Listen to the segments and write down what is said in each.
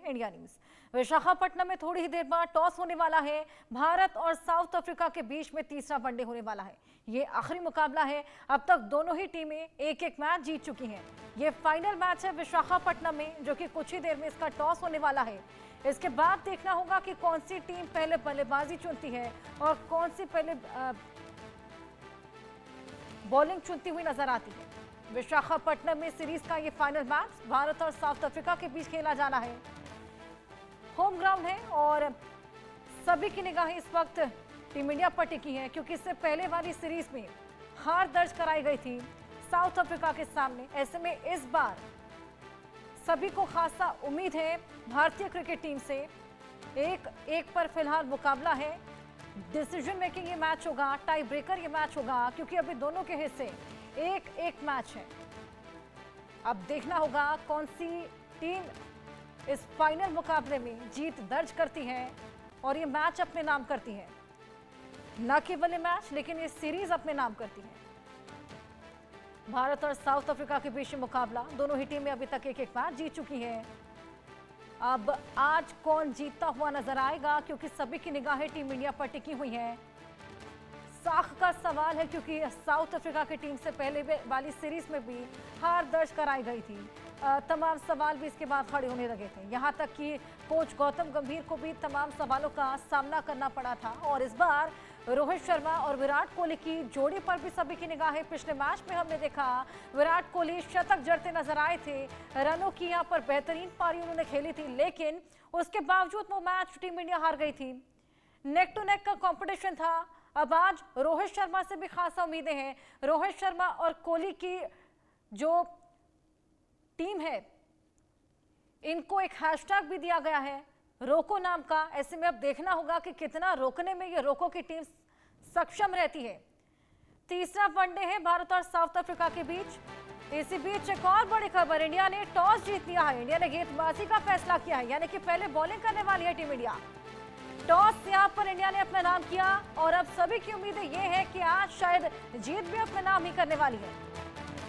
India news. Visakhapatnam में थोड़ी ही देर बाद टॉस होने वाला है। भारत और साउथ अफ्रीका के बीच में तीसरा वनडे होने वाला है। ये आखिरी मुकाबला है। अब तक दोनों ही टीमें एक एक मैच जीत चुकी हैं। ये फाइनल मैच है विशाखापट्टनम में, जो कि कुछ ही देर में इसका टॉस होने वाला है। इसके बाद देखना होगा कि कौन सी टीम पहले बल्लेबाजी चुनती है और कौन सी पहले बॉलिंग चुनती हुई नजर आती है। विशाखापट्टनम में सीरीज का ये फाइनल मैच भारत और साउथ अफ्रीका के बीच खेला जाना है। होम ग्राउंड है और सभी की निगाहें इस वक्त टीम इंडिया पर टिकी है, क्योंकि इससे पहले वाली सीरीज में हार दर्ज कराई गई थी साउथ अफ्रीका के सामने। ऐसे में इस बार सभी को खासा उम्मीद है भारतीय क्रिकेट टीम से। एक पर फिलहाल मुकाबला है। डिसीजन मेकिंग ये मैच होगा, टाई ब्रेकर ये मैच होगा, क्योंकि अभी दोनों के हिस्से एक मैच है। अब देखना होगा कौन सी टीम इस फाइनल मुकाबले में जीत दर्ज करती है और ये मैच अपने नाम करती है। न केवल ये मैच, लेकिन ये सीरीज अपने नाम करती है। भारत और साउथ अफ्रीका के बीच मुकाबला, दोनों ही टीमें अभी तक एक मैच जीत चुकी है। अब आज कौन जीतता हुआ नजर आएगा, क्योंकि सभी की निगाहें टीम इंडिया पर टिकी हुई हैं। साख का सवाल है, क्योंकि साउथ अफ्रीका की टीम से पहले वाली सीरीज में भी हार दर्ज कराई गई थी। तमाम सवाल भी इसके बाद खड़े होने लगे थे। यहां तक कि कोच गौतम गंभीर को भी तमाम सवालों का सामना करना पड़ा था। और इस बार रोहित शर्मा और विराट कोहली की जोड़ी पर भी सभी की निगाहें। पिछले मैच में हमने देखा विराट कोहली शतक जड़ते नजर आए थे। रनों की यहां पर बेहतरीन पारी उन्होंने खेली थी, लेकिन उसके बावजूद वो मैच टीम इंडिया हार गई थी। नेक टू नेक का कंपटीशन था। अब आज रोहित शर्मा से भी खासा उम्मीदें हैं। रोहित शर्मा और कोहली की जो टीम है, इनको एक हैशटैग भी दिया गया है, रोको नाम का। ऐसे में अब देखना होगा कि कितना रोकने में ये रोको की टीम सक्षम रहती है। तीसरा वनडे है भारत और साउथ अफ्रीका के बीच। इसी बीच एक और बड़ी खबर, इंडिया ने टॉस जीत लिया है। इंडिया ने गेंदबाजी का फैसला किया है, यानी कि पहले बॉलिंग करने वाली है टीम इंडिया। टॉस यहां पर इंडिया ने अपना नाम किया और अब सभी की उम्मीदें ये है कि आज शायद जीत भी अपने नाम ही करने वाली है।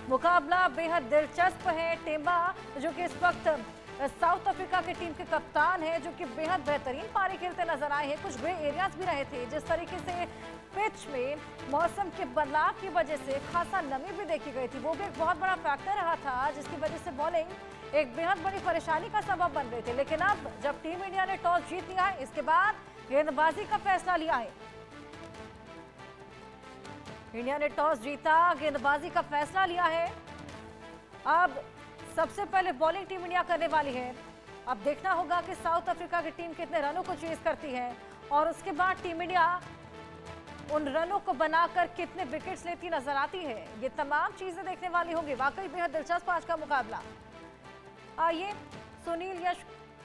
मुकाबला बेहद दिलचस्प है। टेम्बा, जो कि इस वक्त साउथ अफ्रीका की टीम के कप्तान है, जो कि बेहद बेहतरीन पारी खेलते नजर आए हैं। कुछ ग्रे एरियाज भी रहे थे। जिस तरीके से पिच में मौसम के बदलाव की वजह से खासा नमी भी देखी गई थी, वो भी एक बहुत बड़ा फैक्टर रहा था, जिसकी वजह से बॉलिंग एक बेहद बड़ी परेशानी का सबब बन रही थी। लेकिन अब जब टीम इंडिया ने टॉस जीत लिया है, इसके बाद गेंदबाजी का फैसला लिया है। इंडिया ने टॉस जीता, गेंदबाजी का फैसला लिया है। अब सबसे पहले बॉलिंग टीम इंडिया करने वाली है। अब देखना होगा कि साउथ अफ्रीका की टीम कितने रनों को चेज करती है और उसके बाद टीम इंडिया उन रनों को बनाकर कितने विकेट्स लेती नजर आती है। ये तमाम चीजें देखने वाली होंगी। वाकई बेहद दिलचस्प आज का मुकाबला। आइए सुनील यश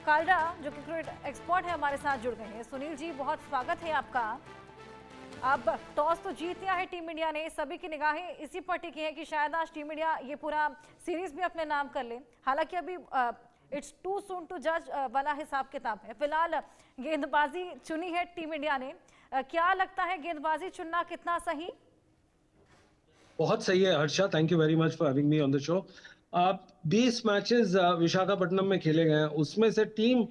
कालरा, जो कि क्रिकेट एक्सपर्ट है, हमारे साथ जुड़ गए हैं। सुनील जी, बहुत स्वागत है आपका। अब टॉस तो जीत लिया है टीम इंडिया ने। सभी की निगाहें इसी पर टिकी है कि शायद आज टीम इंडिया ये पूरा सीरीज भी अपने नाम कर ले। हालांकि अभी इट्स टू सून टू जज वाला हिसाब किताब है। फिलहाल गेंदबाजी चुनी है टीम इंडिया ने। क्या लगता है गेंदबाजी चुनना कितना सही? बहुत सही है Harsha, thank you very much for having me on the show. 20 matches Visakhapatnam में खेले गए हैं, उसमें से टीम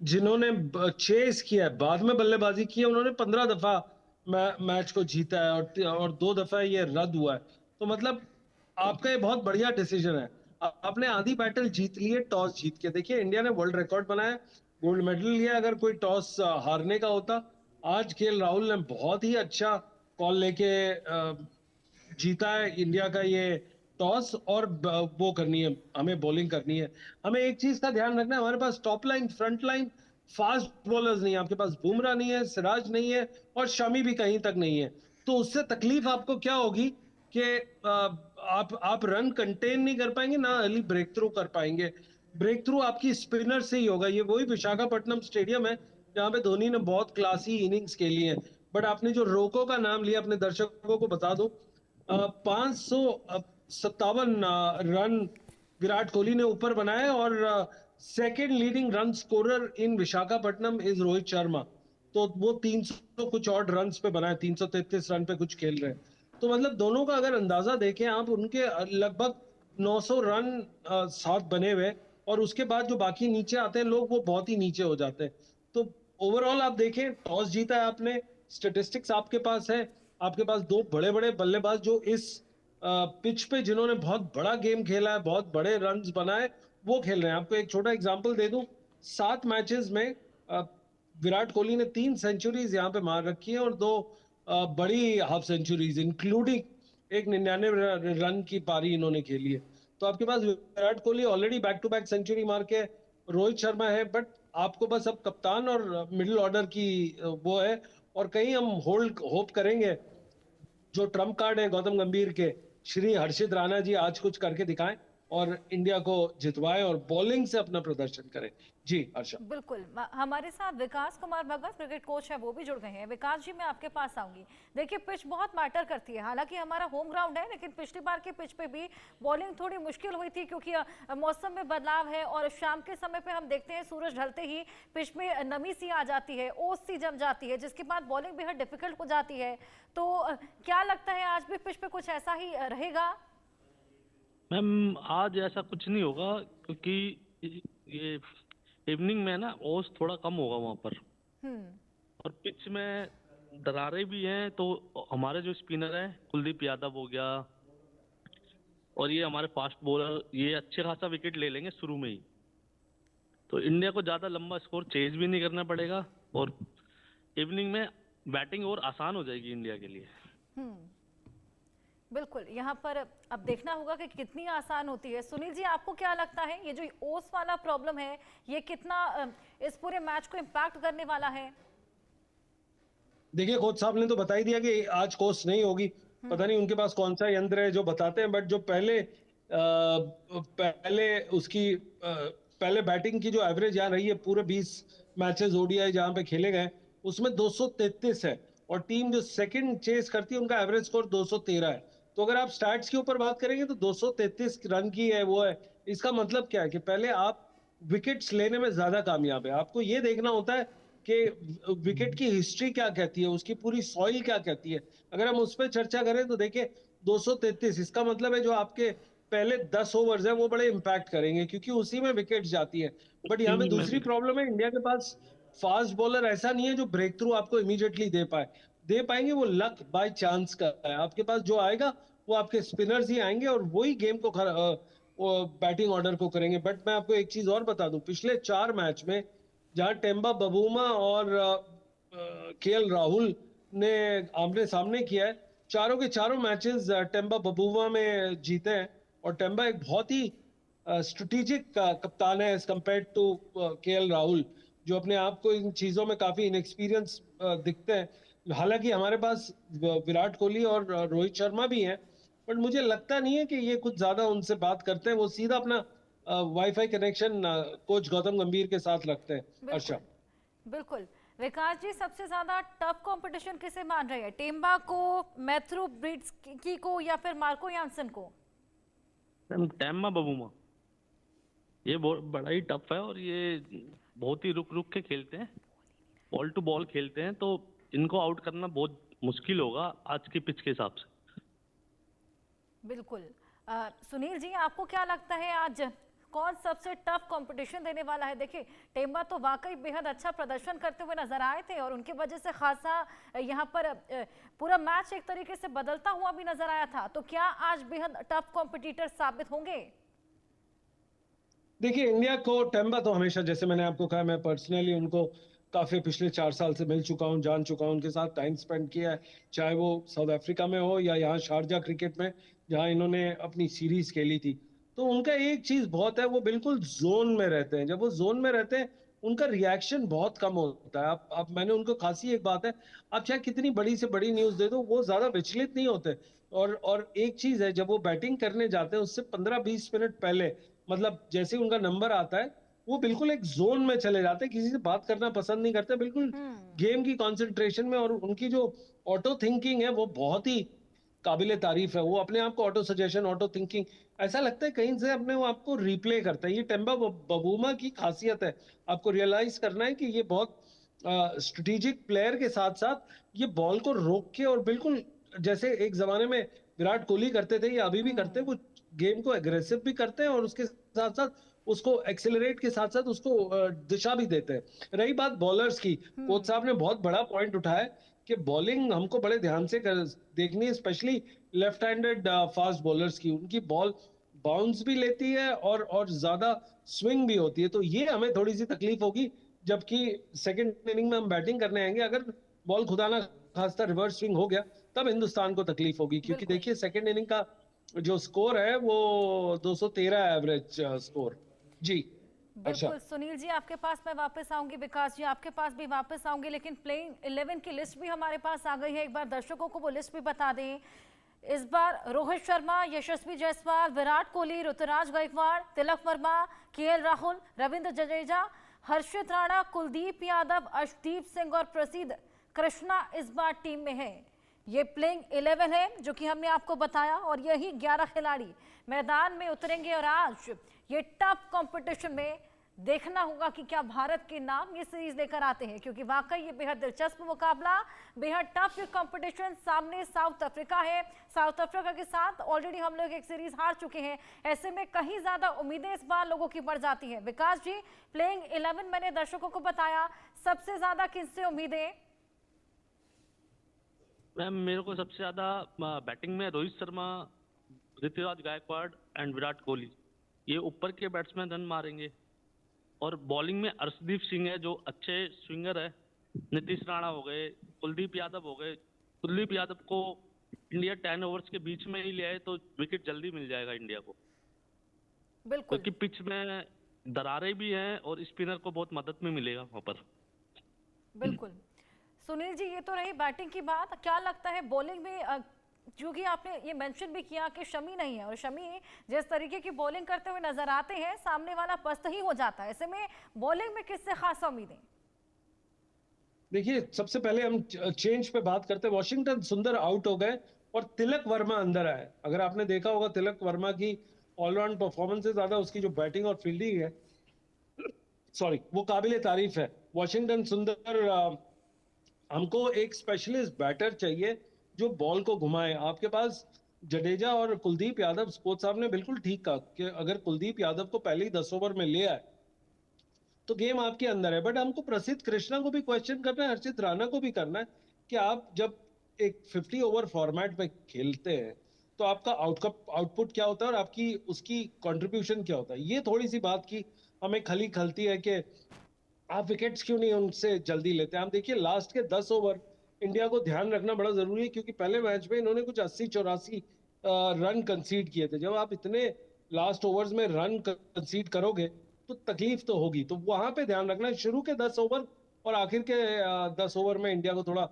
जिन्होंने चेस किया है, बाद में बल्लेबाजी की है, उन्होंने 15 दफा मैच को जीता है और 2 दफा ये रद्द हुआ है। तो मतलब आपका ये बहुत बढ़िया डिसीजन है। आपने आधी बैटल जीत ली है टॉस जीत के। देखिए, इंडिया ने वर्ल्ड रिकॉर्ड बनाया, गोल्ड मेडल लिया। अगर कोई टॉस हारने का होता, आज केएल राहुल ने बहुत ही अच्छा कॉल लेके जीता है इंडिया का ये टॉस। और वो करनी है, हमें बॉलिंग करनी है। हमें एक चीज का ध्यान रखना है, हमारे पास top line, front line fast bowlers नहीं है। आपके पास बुमराह नहीं है, सिराज नहीं है और शमी भी कहीं तक नहीं है। तो उससे तकलीफ आपको क्या होगी कि आप रन कंटेन नहीं कर पाएंगे, ना अर्ली ब्रेक थ्रू कर पाएंगे। ब्रेक थ्रू आपकी स्पिनर से ही होगा। ये वही विशाखापट्टनम स्टेडियम है जहां पे धोनी ने बहुत क्लासी इनिंग्स खेली है। बट आपने जो रोको का नाम लिया, अपने दर्शकों को बता दो, 557 रन विराट कोहली ने ऊपर बनाए और second leading run scorer in Visakhapatnam is Rohit Sharma. तो वो 300 कुछ और रन पे बनाए, 333 रन पे कुछ खेल रहे हैं। तो मतलब दोनों का अगर अंदाजा देखें आप, उनके लगभग 900 रन साथ बने हुए। और उसके बाद जो बाकी नीचे आते हैं लोग, वो बहुत ही नीचे हो जाते हैं। तो ओवरऑल आप देखें, टॉस जीता है आपने, स्टेटिस्टिक्स आपके पास है, आपके पास दो बड़े बड़े बल्लेबाज जो इस पिच पे जिन्होंने बहुत बड़ा गेम खेला है, बहुत बड़े रन्स बनाए, वो खेल रहे हैं। आपको एक छोटा एग्जांपल दे दूं, 7 मैचेस में अ, विराट कोहली ने 3 सेंचुरीज यहाँ पे मार रखी है और 2 बड़ी हाफ सेंचुरीज, इंक्लूडिंग एक 99 रन की पारी इन्होंने खेली है। तो आपके पास Virat Kohli already back to back century मार के, रोहित शर्मा है, बट आपको बस अब कप्तान और मिडिल ऑर्डर की वो है। और कहीं हम होल्ड होप करेंगे जो ट्रम्प कार्ड है गौतम गंभीर के, श्री हर्षित राणा जी आज कुछ करके दिखाएं और इंडिया को जितवाएं और बॉलिंग से अपना प्रदर्शन करें। जी हर्षा। बिल्कुल। हमारे साथ विकास कुमार भगत क्रिकेट कोच है, वो भी जुड़ गए हैं। विकास जी, मैं आपके पास आऊंगी। देखिए, पिच बहुत मैटर करती है। हालांकि हमारा होम ग्राउंड है, लेकिन पिछली बार के पिच पे भी बॉलिंग थोड़ी मुश्किल हुई थी, क्योंकि मौसम में बदलाव है और शाम के समय पे हम देखते हैं सूरज ढलते ही पिच में नमी सी आ जाती है, ओस सी जम जाती है, जिसके बाद बॉलिंग बेहद डिफिकल्ट हो जाती है। तो क्या लगता है आज भी पिच पे कुछ ऐसा ही रहेगा? मैम, आज ऐसा कुछ नहीं होगा, क्योंकि ये इवनिंग में ना ओस थोड़ा कम होगा वहां पर। और पिच में दरारें भी हैं, तो हमारे जो स्पिनर हैं, कुलदीप यादव हो गया और ये हमारे फास्ट बॉलर, ये अच्छे खासा विकेट ले लेंगे शुरू में ही। तो इंडिया को ज्यादा लंबा स्कोर चेज भी नहीं करना पड़ेगा और इवनिंग में बैटिंग और आसान हो जाएगी इंडिया के लिए। बिल्कुल। यहाँ पर अब देखना होगा कि कितनी आसान होती है। सुनील जी, आपको क्या लगता है ये जो ओस वाला प्रॉब्लम है, ये कितना इस पूरे मैच को इम्पैक्ट करने वाला है? देखिए, कोच साहब ने तो बता ही दिया कि आज कोर्स नहीं होगी। पता नहीं उनके पास कौन सा यंत्र है जो बताते हैं, बट जो पहले बैटिंग की जो एवरेज यहाँ रही है पूरे 20 मैचेस ओडीआई जहां पे खेले गए, उसमें 233 है। और टीम जो सेकंड चेस करती है उनका एवरेज स्कोर 213 है। तो अगर आप स्टैट्स के ऊपर बात करेंगे तो 233 रन की है वो है। इसका मतलब क्या है कि पहले आप विकेट्स लेने में ज्यादा कामयाब है। आपको ये देखना होता है कि विकेट की हिस्ट्री क्या कहती है, उसकी पूरी सॉइल क्या कहती है। अगर हम उस पर चर्चा करें तो देखिए, 233, इसका मतलब है जो आपके पहले 10 ओवर्स है वो बड़े इंपैक्ट करेंगे, क्योंकि उसी में विकेट जाती है। बट यहाँ पे टीम में दूसरी भी प्रॉब्लम है, इंडिया के पास फास्ट बॉलर ऐसा नहीं है जो ब्रेक थ्रू आपको इमीडिएटली दे पाएंगे। वो लक बाय चांस का है। आपके पास जो आएगा वो आपके स्पिनर्स ही आएंगे और वही गेम को बैटिंग ऑर्डर को करेंगे। बट मैं आपको एक चीज और बता दूं, पिछले 4 मैच में जहां टेम्बा बबूमा और केएल राहुल ने आमने सामने किया है, चारों के चारों मैचेस टेम्बा बबूमा में जीते हैं। और टेम्बा एक बहुत ही स्ट्रेटेजिक कप्तान है as compare to KL Rahul, जो अपने आप को इन चीजों में काफी इनएक्सपीरियंस दिखते हैं। हालांकि हमारे पास विराट कोहली और रोहित शर्मा भी हैं, बट मुझे लगता नहीं है कि ये कुछ ज्यादा उनसे बात करते हैं। वो सीधा अपना वाईफाई कनेक्शन कोच गौतम गंभीर के साथ रखते हैं। बिल्कुल। अच्छा, बिल्कुल। विकास जी, सबसे ज्यादा टफ कंपटीशन किसे मान रहे हैं? टेम्बा को, मैथ्यू ब्रिड्सकी को, या फिर मार्को यानसन को? मैम, टैम्मा बबूमा ये बहुत बड़ा ही टफ है और ये बहुत ही रुक रुक के खेलते हैं, बॉल टू बॉल खेलते हैं, तो इनको आउट करना बहुत मुश्किल होगा आज की पिच के हिसाब से। बिल्कुल। सुनील जी, आपको क्या लगता है आज कौन सबसे टफ कंपटीशन देने वाला है? देखिए, टेम्बा तो वाकई बेहद अच्छा प्रदर्शन करते हुए नजर आए थे और उनकी वजह से खासा यहाँ पर पूरा मैच एक तरीके से बदलता हुआ भी नजर आया था। तो क्या आज बेहद टफ कॉम्पिटिटर साबित होंगे? देखिए, इंडिया को टेम्बा तो हमेशा, जैसे मैंने आपको कहा, मैं पर्सनली उनको काफी पिछले 4 साल से मिल चुका हूँ, जान चुका हूँ, उनके साथ टाइम स्पेंड किया है, चाहे वो साउथ अफ्रीका में हो या यहाँ शारजा क्रिकेट में जहाँ इन्होंने अपनी सीरीज खेली थी। तो उनका एक चीज बहुत है, वो बिल्कुल जोन में रहते हैं। जब वो जोन में रहते हैं उनका रिएक्शन बहुत कम होता है। आप मैंने उनको खासी एक बात है, आप चाहे कितनी बड़ी से बड़ी न्यूज दे दो, वो ज्यादा विचलित नहीं होते। और एक चीज है, जब वो बैटिंग करने जाते हैं उससे 15-20 मिनट पहले, मतलब जैसे ही उनका नंबर आता है, वो बिल्कुल एक जोन में चले जाते हैं, किसी से बात करना पसंद नहीं करते, बिल्कुल गेम की कंसंट्रेशन में। और उनकी जो ऑटो थिंकिंग है वो बहुत ही काबिले तारीफ है। वो अपने आप को ऑटो सजेशन, ऑटो थिंकिंग, ऐसा लगता है कहीं से अपने वो आपको रिप्ले करता है। ये टेम्बा बबूमा की खासियत है। आपको रियलाइज करना है कि ये बहुत स्ट्रेटेजिक प्लेयर के साथ साथ ये बॉल को रोक के, और बिल्कुल जैसे एक जमाने में विराट कोहली करते थे या अभी भी करते हैं, वो गेम को एग्रेसिव भी करते हैं और उसके साथ साथ उसको एक्सेलरेट के साथ साथ उसको दिशा भी देते हैं। रही बात बॉलर्स की, कोच साहब ने बहुत बड़ा पॉइंट उठाया कि बॉलिंग हमको बड़े ध्यान से देखनी है, specially left handed fast bowlers की। उनकी बॉल बाउंस भी लेती है और ज्यादा स्विंग भी होती है, तो ये हमें थोड़ी सी तकलीफ होगी। जबकि सेकंड इनिंग में हम बैटिंग करने आएंगे, अगर बॉल खुदा ना खास्ता रिवर्स स्विंग हो गया तब हिंदुस्तान को तकलीफ होगी, क्योंकि बिल्कुल देखिए सेकंड इनिंग का जो स्कोर है वो 213 एवरेज स्कोर। जी हर्षा। बिल्कुल। सुनील जी आपके पास मैं वापस आऊंगी, विकास जी आपके पास भी वापस आऊंगी, लेकिन प्लेइंग 11 की लिस्ट भी हमारे पास आ गई है। एक बार दर्शकों को वो लिस्ट भी बता दें। इस बार रोहित शर्मा, यशस्वी जायसवाल, विराट कोहली, ऋतुराज गायकवाड़, तिलक वर्मा, केएल राहुल, रविंद्र जडेजा, हर्षित राणा, कुलदीप यादव, अर्शदीप सिंह और प्रसिद्ध कृष्णा इस बार टीम में है। ये प्लेइंग 11 है जो कि हमने आपको बताया, और यही 11 खिलाड़ी मैदान में उतरेंगे। और आज ये टफ कंपटीशन में देखना होगा कि क्या भारत के नाम ये सीरीज लेकर आते हैं, क्योंकि वाकई ये बेहद दिलचस्प मुकाबला, बेहद टफ कंपटीशन। सामने साउथ अफ्रीका है, साउथ अफ्रीका के साथ ऑलरेडी हम लोग एक सीरीज हार चुके हैं। ऐसे में कहीं ज्यादा उम्मीदें इस बार लोगों की बढ़ जाती हैं। विकास जी, प्लेइंग 11 मैंने दर्शकों को बताया, सबसे ज्यादा किससे उम्मीदें? मैम मेरे को सबसे ज्यादा बैटिंग में रोहित शर्मा, ऋतुराज गायकवाड़ एंड विराट कोहली, ये ऊपर के बैट्समैन रन मारेंगे। और बॉलिंग में अर्शदीप सिंह है जो अच्छे स्विंगर है, नीतीश राणा हो गए, कुलदीप यादव हो गए। कुलदीप यादव को इंडिया 10 ओवर्स के बीच में ही ले आए तो विकेट जल्दी मिल जाएगा इंडिया को, बिल्कुल क्योंकि पिच में दरारें भी हैं और स्पिनर को बहुत मदद में मिलेगा वहां पर। बिल्कुल। सुनील जी, ये तो रही बैटिंग की बात, क्या लगता है बॉलिंग में? क्योंकि आपने ये मेंशन भी किया कि शमी नहीं है, और शमी जिस तरीके की बॉलिंग करते हुए नजर आते हैं, सामने वाला पस्त ही हो जाता है। ऐसे में बॉलिंग में किससे खास उम्मीदें? देखिए सबसे पहले हम चेंज पे बात करते हैं। वॉशिंगटन सुंदर आउट हो गए और तिलक वर्मा अंदर आए। अगर आपने देखा होगा तिलक वर्मा की ऑलराउंड परफॉर्मेंस से ज्यादा उसकी जो बैटिंग और फील्डिंग है, सॉरी, वो काबिले तारीफ है। वॉशिंगटन सुंदर, हमको एक स्पेशलिस्ट बैटर चाहिए जो बॉल को घुमाए। आपके पास जडेजा और कुलदीप यादव, कोच साहब ने बिल्कुल ठीक कहा कि अगर कुलदीप यादव को पहले ही 10 ओवर में ले आए तो गेम आपके अंदर है। बट हमको प्रसिद्ध कृष्णा को भी क्वेश्चन करना है, हर्षित राणा को भी करना है कि आप जब एक 50 ओवर फॉर्मेट में खेलते हैं तो आपका आउटपुट क्या होता है और आपकी उसकी कंट्रीब्यूशन क्या होता है। ये थोड़ी सी बात की हमें खली खलती है कि आप विकेट्स क्यों नहीं उनसे जल्दी लेते हैं। आप देखिए लास्ट के 10 ओवर इंडिया को ध्यान रखना बड़ा जरूरी है, क्योंकि पहले मैच में इन्होंने कुछ 80-84 रन कंसीड किए थे। जब आप इतने लास्ट ओवर्स में रन कंसीड करोगे तो तकलीफ तो होगी। तो वहां पे ध्यान रखना है, शुरू के 10 ओवर और आखिर के 10 ओवर में इंडिया को थोड़ा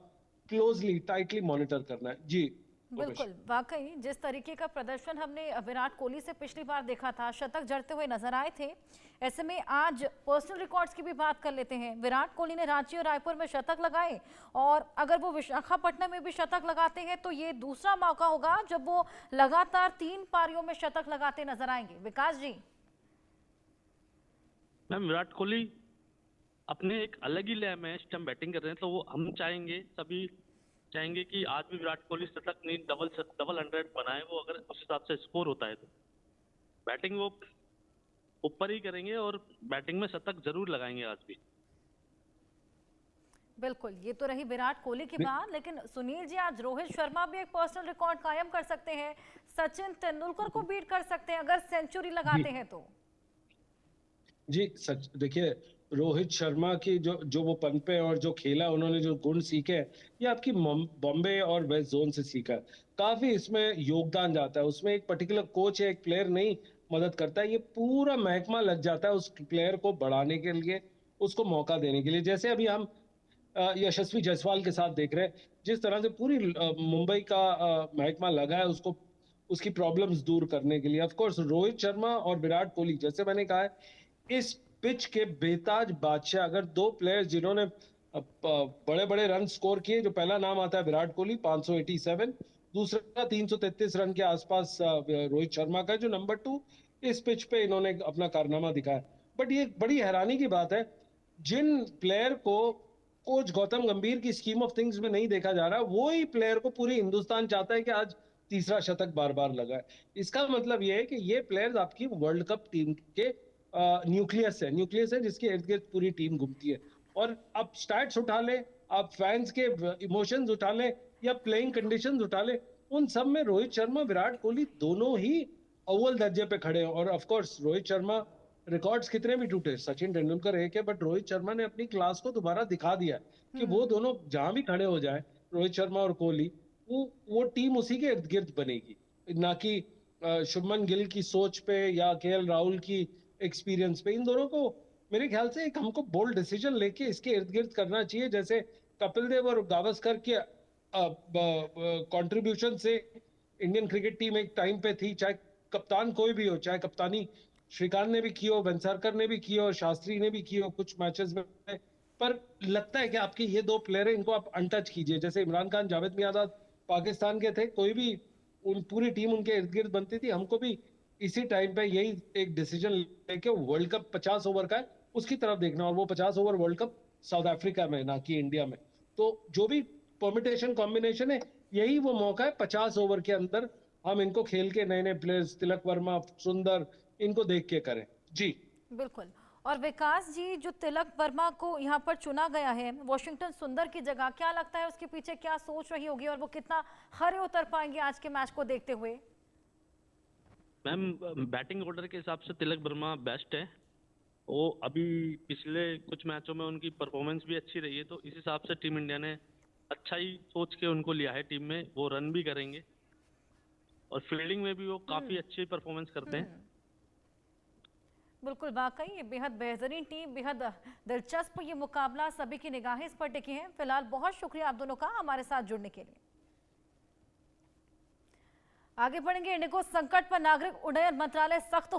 क्लोजली टाइटली मॉनिटर करना है। जी बिल्कुल, वाकई जिस तरीके का प्रदर्शन हमने विराट कोहली से पिछली बार देखा था, शतक जड़ते हुए नजर आए थे। ऐसे में आज पर्सनल रिकॉर्ड्स की भी बात कर लेते हैं। विराट कोहली ने रांची और रायपुर में शतक लगाए, और अगर वो विशाखापट्टनम में भी शतक लगाते हैं तो ये दूसरा मौका होगा जब वो लगातार 3 पारियों में शतक लगाते नजर आएंगे। विकास जी। मैम विराट कोहली अपने एक अलग ही लय में हम बैटिंग कर रहे हैं, तो वो हम चाहेंगे, सभी चाहेंगे कि आज भी विराट कोहली शतक नहीं डबल 100 बनाए। वो अगर उस हिसाब से स्कोर होता है तो बैटिंग वो ऊपर ही करेंगे और बैटिंग में शतक जरूर लगाएंगे आज भी। बिल्कुल, ये तो रही विराट कोहली की बात, लेकिन सुनील जी आज रोहित शर्मा भी एक पर्सनल रिकॉर्ड कायम कर सकते हैं, सचिन तेंदुलकर को बीट कर सकते हैं अगर सेंचुरी लगाते हैं तो। जी सच, देखिए रोहित शर्मा की जो वो पनपे और जो खेला, उन्होंने जो गुण सीखे हैं, ये आपकी बॉम्बे और वेस्ट जोन से सीखा है। काफी इसमें योगदान जाता है। उसमें एक पर्टिकुलर कोच या एक प्लेयर नहीं मदद करता है, ये पूरा महकमा लग जाता है उस प्लेयर को बढ़ाने के लिए, उसको मौका देने के लिए। जैसे अभी हम यशस्वी जायसवाल के साथ देख रहे हैं, जिस तरह से पूरी मुंबई का महकमा लगा है उसको, उसकी प्रॉब्लम्स दूर करने के लिए। ऑफ कोर्स रोहित शर्मा और विराट कोहली, जैसे मैंने कहा है, इस पिच के बेताज बादशाह। अगर दो प्लेयर्स जिन्होंने बड़े बड़े रन स्कोर किए, जो पहला नाम आता है विराट कोहली 587, दूसरा 333 रन के आसपास रोहित शर्मा का, जो नंबर 2 इस पिच पे इन्होंने अपना कारनामा दिखाया। बट ये बड़ी हैरानी की बात है, जिन प्लेयर को कोच गौतम गंभीर की स्कीम ऑफ थिंग्स में नहीं देखा जा रहा, वो ही प्लेयर को पूरी हिंदुस्तान चाहता है कि आज तीसरा शतक बार बार लगाए। इसका मतलब ये है कि ये प्लेयर्स आपकी वर्ल्ड कप टीम के न्यूक्लियस है जिसके इर्द गिर्द पूरी टीम घूमती है। और आप स्टैट्स उठा ले, आप फैंस के इमोशंस उठा ले या प्लेइंग कंडीशंस उठा ले, उन सब में रोहित शर्मा विराट कोहली दोनों ही अव्वल दर्जे पे खड़े हैं। और of course Rohit Sharma, records कितने भी टूटे, सचिन तेंदुलकर एक है, बट रोहित शर्मा ने अपनी क्लास को दोबारा दिखा दिया कि वो दोनों जहां भी खड़े हो जाए, रोहित शर्मा और कोहली, वो टीम उसी के इर्द गिर्द बनेगी, ना कि शुभमन गिल की सोच पे या केएल राहुल की एक्सपीरियंस पे। इन दोनों को मेरे ख्याल से एक हमको बोल्ड डिसीजन लेके इसके इर्द गिर्द करना चाहिए, जैसे कपिल देव और गावस्कर के कंट्रीब्यूशन से इंडियन क्रिकेट टीम एक टाइम पे थी, चाहे कप्तान कोई भी हो, चाहे कप्तानी श्रीकांत ने भी की हो, वेंसारकर ने भी की हो, शास्त्री ने भी की हो कुछ मैचेस में, पर लगता है कि आपके ये दो प्लेयर हैं, इनको आप अनटच कीजिए। जैसे इमरान खान, जावेद मियांदाद पाकिस्तान के थे, कोई भी उन पूरी टीम उनके इर्द गिर्द बनती थी। हमको भी इसी टाइम पे यही एक डिसीजन लेके, वर्ल्ड कप 50 ओवर का है, उसकी तरफ देखना, और वो 50 over world cup south Africa में, ना कि इंडिया में। तो जो भी परमिटेशन कॉम्बिनेशन है, यही वो मौका है 50 ओवर के अंदर हम इनको खेल के नए नए प्लेयर्स, तिलक वर्मा, सुंदर, इनको देख के करें। जी बिल्कुल। और विकास जी, जो तिलक वर्मा को यहाँ पर चुना गया है वॉशिंगटन सुंदर की जगह, क्या लगता है उसके पीछे क्या सोच रही होगी और वो कितना खरे उतर पाएंगे आज के मैच को देखते हुए? मैम, बैटिंग ऑर्डर के हिसाब से तिलक वर्मा बेस्ट है। वो अभी पिछले कुछ मैचों में उनकी परफॉर्मेंस भी अच्छी रही है, तो इस हिसाब से टीम इंडिया ने अच्छा ही सोच के उनको लिया है टीम में। वो रन भी करेंगे और फील्डिंग में भी वो काफी अच्छी परफॉर्मेंस करते हैं। बिल्कुल, वाकई ये बेहद बेहतरीन टीम, बेहद दिलचस्प ये मुकाबला, सभी की निगाहें इस पर टिकी हैं। फिलहाल बहुत शुक्रिया आप दोनों का हमारे साथ जुड़ने के लिए। आगे बढ़ेंगे। इंडिगो संकट पर नागरिक उड्डयन मंत्रालय सख्त हो